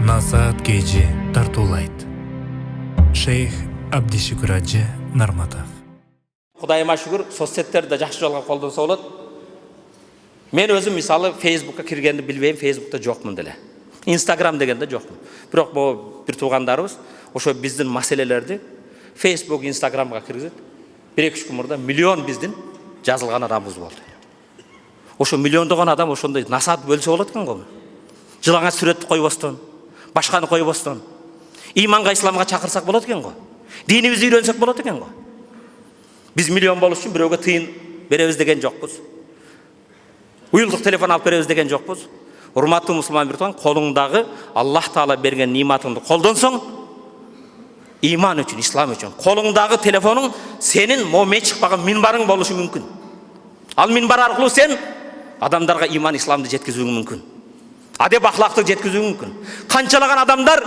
Насаат кечи тартуулайт. Шейх Абдишүкүр Ажы Нарматов. Кудайыма шүгүр, соцсеттерде жакшы жолго колдонсо болот. Мен өзүм мисалы Facebook'ка киргенди билбейм, Facebook'та жокмун деле. Instagram дегенде жокмун. Бирок бул бир туугандарыбыз ошо биздин маселелерди Facebook, Instagram'га киргизет. 1-2 күн мурда миллион биздин жазылган адамыбыз болду. Ошо миллиондогон адам ошондой насаат бөлсө болот экен го. Жылаңа сүрөттү койбостон, башканы койбостон, иманга, исламга чакырсак болот экен го. Динибизди үйрөнсөк болот экен го. Биз миллион болуш үчүн бирөөгө тыйын беребиз деген жокпуз. Уюлдук телефон алып беребиз деген жокпуз. Урматтуу мусулман бир туган, колуңдагы Аллах Таала берген ниматыңды колдонсоң, иман үчүн, ислам үчүн. Колуңдагы телефонуң сенин момет чыкпаган минбарың болушу мүмкүн. Ал минбар аркылуу сен адамдарга иман, исламды жеткизүүң мүмкүн. Адеп ахлакты жеткизүүң мүмкүн. Канчалаган адамдар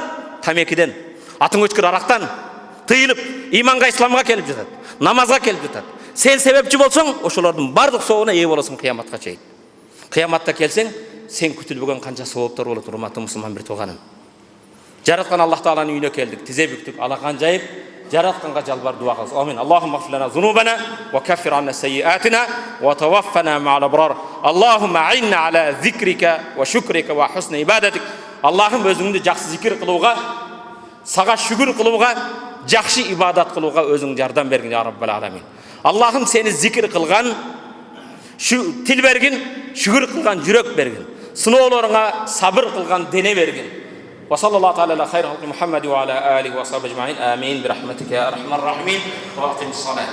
тамекиден, атың өчкүр арактан тыйылып, иманга, исламга келип жатат, намазга келип жатат. Сен себепчи болсоң, ошолордун бардык соогуна ээ болосуң кыяматка чейин. Кыяматта келсең, сен күтүлбөгөн канча сооптор болот, урматтуу мусулман бир тууганым. Жараткан Аллах Тааланын үйүнө келдик, тизе бүктүк, алакан жайып, жаратканга жалбар дуа кылабыз. Амин. Аллахумма гфир лана зунубана ва каффир анна сайyi'atina ва таваффана мa'ал абрар. Аллахумма а'инна ала зикрика ва шукрика ва хусни ибадатик. Аллахым өзүңдү жакшы зикир кылууга, сага шүгүр кылууга, жакшы ибадат кылууга өзүң жардам бергин я Раббал аламин. Аллахым сени зикир кылган, тил бергин, шүгүр кылган жүрөк бергин. Сыноолоруңа сабыр кылган дене бергин. وصلى الله تعالى على خير خلق محمد وعلى آله وصحبه أجمعين آمين برحمتك يا أرحم الراحمين وأقم الصلاة